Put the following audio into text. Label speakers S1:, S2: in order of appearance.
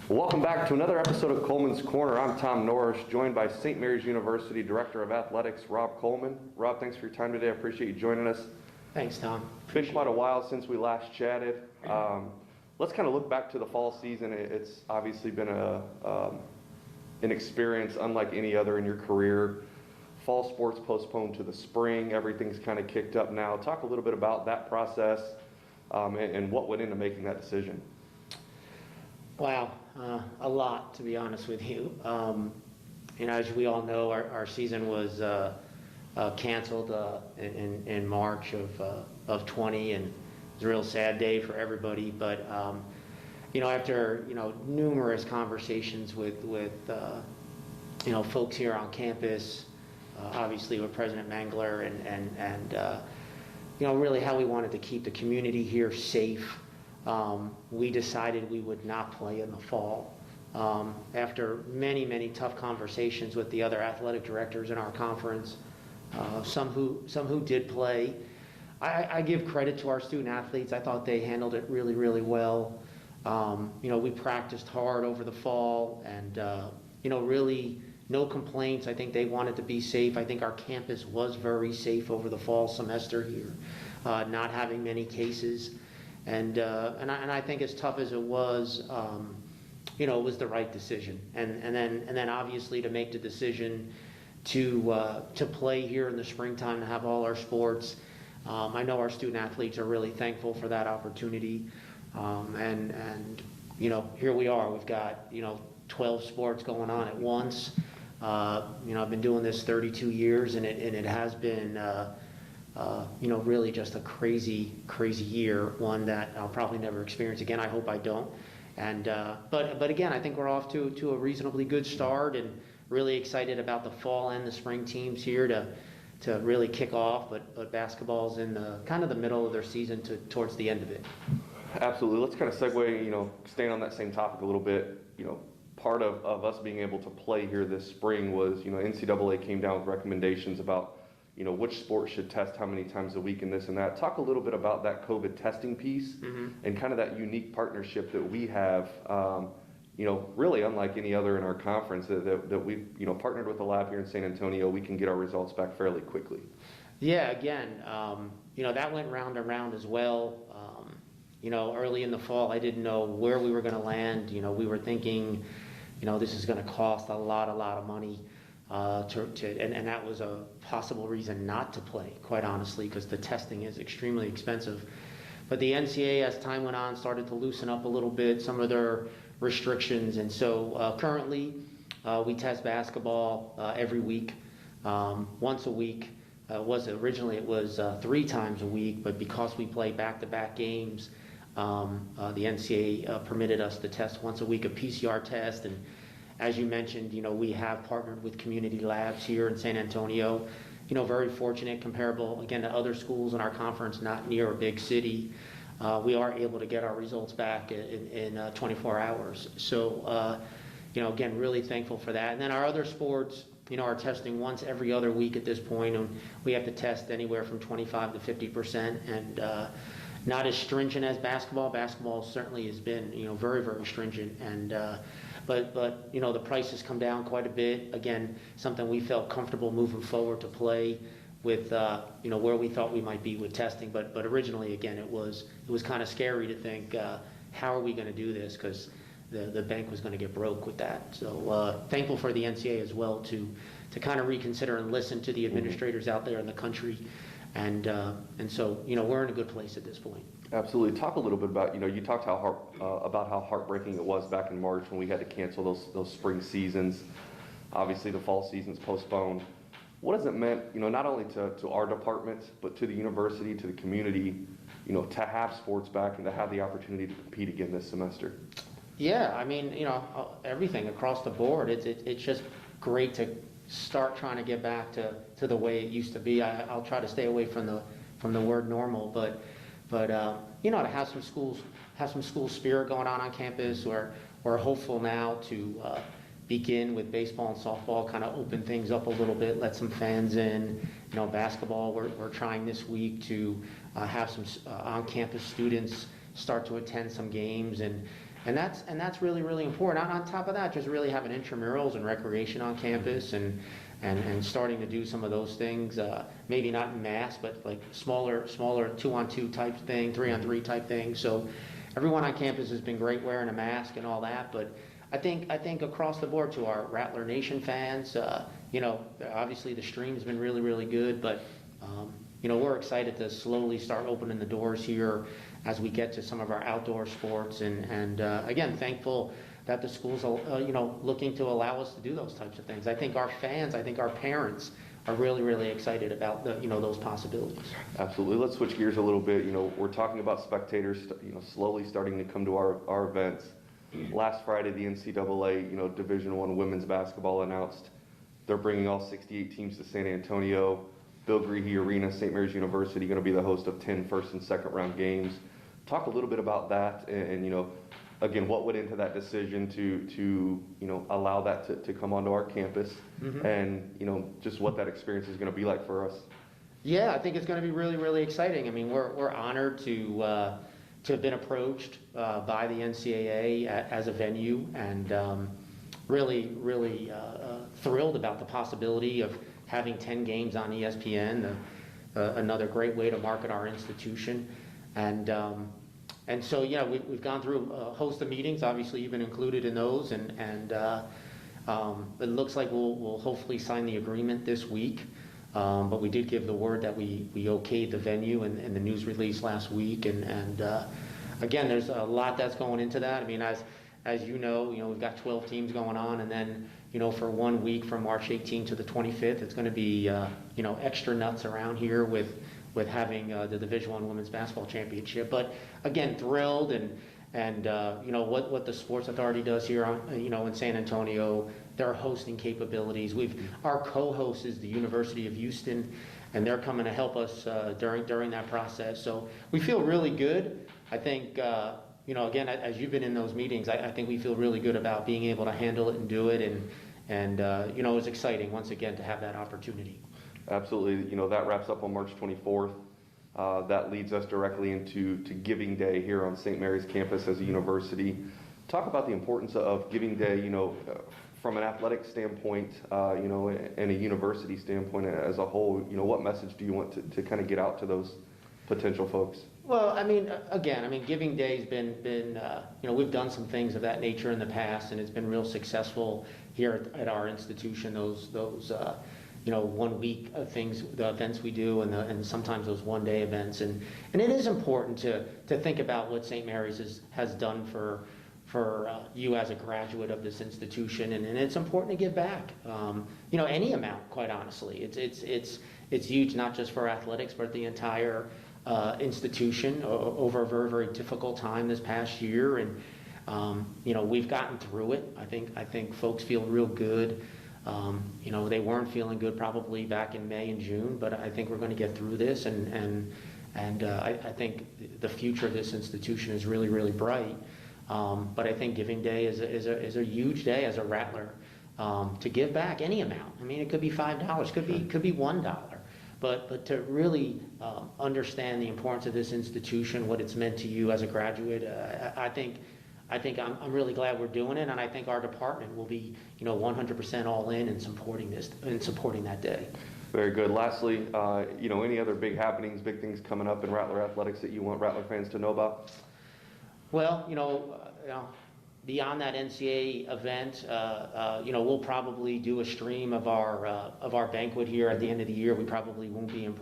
S1: Welcome back to another episode of Coleman's Corner. I'm Tom Norris, joined by St. Mary's University Director of Athletics, Rob Coleman. Rob, thanks for your time today. I appreciate you joining us.
S2: Thanks, Tom.
S1: It's been quite a while since we last chatted. Let's kind of look back to the fall season. It's obviously been an experience unlike any other in your career. Fall sports postponed to the spring. Everything's kind of kicked up now. Talk a little bit about that process and what went into making that decision.
S2: Wow, a lot, to be honest with you. As we all know, our season was canceled in March of 20, and it was a real sad day for everybody. But after numerous conversations with folks here on campus, obviously with President Mangler and really how we wanted to keep the community here safe. We decided we would not play in the fall. After many tough conversations with the other athletic directors in our conference, some who did play. I give credit to our student athletes. I thought they handled it really well. We practiced hard over the fall, and really no complaints. I think they wanted to be safe. I think our campus was very safe over the fall semester here, not having many cases. And I think as tough as it was, it was the right decision. And then obviously to make the decision to play here in the springtime, to have all our sports. I know our student athletes are really thankful for that opportunity. And here we are. We've got 12 sports going on at once. I've been doing this 32 years, and it has been. Really just a crazy year, one that I'll probably never experience again. I hope I don't. And but again, I think we're off to a reasonably good start, and really excited about the fall and the spring teams here to really kick off. But basketball's in the kind of the middle of their season towards the end of it.
S1: Absolutely. Let's kind of segue, staying on that same topic a little bit. Part of us being able to play here this spring was, NCAA came down with recommendations about which sports should test how many times a week and this and that. Talk a little bit about that COVID testing piece and kind of that unique partnership that we have, really unlike any other in our conference that we've, partnered with the lab here in San Antonio. We can get our results back fairly quickly.
S2: Yeah, again, that went round and round as well. Early in the fall, I didn't know where we were going to land. We were thinking, this is going to cost a lot of money. And that was a possible reason not to play, quite honestly, because the testing is extremely expensive. But the NCAA, as time went on, started to loosen up a little bit some of their restrictions. And so currently we test basketball every week, once a week. Originally it was 3 times a week, but because we play back-to-back games, the NCAA permitted us to test once a week, a PCR test. And as you mentioned, we have partnered with community labs here in San Antonio. Very fortunate, comparable, again, to other schools in our conference, not near a big city. We are able to get our results back in 24 hours. So, again, really thankful for that. And then our other sports, are testing once every other week at this point. And we have to test anywhere from 25 to 50%. And not as stringent as basketball. Basketball certainly has been, very stringent. And But the price has come down quite a bit. Again, something we felt comfortable moving forward to play with, where we thought we might be with testing. But originally, again, it was kind of scary to think, how are we going to do this? Because the bank was going to get broke with that. So thankful for the NCAA as well to kind of reconsider and listen to the administrators out there in the country. And so we're in a good place at this point.
S1: Absolutely. Talk a little bit about, you talked about how heartbreaking it was back in March when we had to cancel those spring seasons. Obviously, the fall season's postponed. What has it meant, not only to our department, but to the university, to the community, to have sports back and to have the opportunity to compete again this semester?
S2: Yeah, I mean, everything across the board. It's just great to start trying to get back to the way it used to be. I'll try to stay away from the word normal, but to have some school spirit going on campus. We're hopeful now to begin with baseball and softball, kind of open things up a little bit, let some fans in. Basketball, we're trying this week to have some on-campus students start to attend some games, and And that's really, really important. On top of that, just really having intramurals and recreation on campus and starting to do some of those things, maybe not in mass, but like smaller 2-on-2 type thing, 3-on-3 type thing. So everyone on campus has been great wearing a mask and all that, but I think across the board to our Rattler Nation fans, obviously the stream's been really, really good, but we're excited to slowly start opening the doors here as we get to some of our outdoor sports, and again, thankful that the schools are looking to allow us to do those types of things. I think our fans, I think our parents are really, really excited about those possibilities.
S1: Absolutely. Let's switch gears a little bit. We're talking about spectators, slowly starting to come to our events. Last Friday, the NCAA, Division I women's basketball announced they're bringing all 68 teams to San Antonio. Bill Greehey Arena, St. Mary's University, going to be the host of 10 first and second round games. Talk a little bit about that, and again, what went into that decision to allow that to come onto our campus, and just what that experience is going to be like for us.
S2: Yeah, I think it's going to be really, really exciting. I mean, we're honored to have been approached by the NCAA as a venue, and really, really thrilled about the possibility of having 10 games on ESPN, another great way to market our institution. And so, we've gone through a host of meetings. Obviously, you've been included in those, and it looks like we'll hopefully sign the agreement this week. But we did give the word that we okayed the venue in the news release last week, and again, there's a lot that's going into that. I mean, as we've got 12 teams going on, and then for 1 week from March 18th to the 25th, it's going to be extra nuts around here with having the Division I Women's Basketball Championship. But again, thrilled, and what the Sports Authority does here in San Antonio, their hosting capabilities. Our co-host is the University of Houston, and they're coming to help us during that process. So we feel really good. I think again, as you've been in those meetings, I think we feel really good about being able to handle it and do it, and it was exciting once again to have that opportunity.
S1: Absolutely. That wraps up on March 24th. That leads us directly into Giving Day here on St. Mary's campus as a university. Talk about the importance of Giving Day, from an athletic standpoint, and a university standpoint as a whole. What message do you want to kind of get out to those potential folks?
S2: Well, I mean, Giving Day's been we've done some things of that nature in the past, and it's been real successful here at our institution. Those 1 week things, the events we do, and sometimes those 1 day events, and it is important to think about what St. Mary's has done for you as a graduate of this institution, and it's important to give back. Any amount, quite honestly. It's huge, not just for athletics, but the entire institution over a very, very difficult time this past year, and we've gotten through it. I think folks feel real good. They weren't feeling good probably back in May and June, but I think we're going to get through this, and I think the future of this institution is really, really bright. But I think Giving Day is a huge day as a Rattler to give back any amount. I mean, it could be $5, could be $1. But to really understand the importance of this institution, what it's meant to you as a graduate, I think I'm really glad we're doing it, and I think our department will be 100% all in and supporting this and supporting that day.
S1: Very good. Lastly, any other big happenings, big things coming up in Rattler athletics that you want Rattler fans to know about?
S2: Well, beyond that NCAA event, we'll probably do a stream of our banquet here at the end of the year. We probably won't be in person.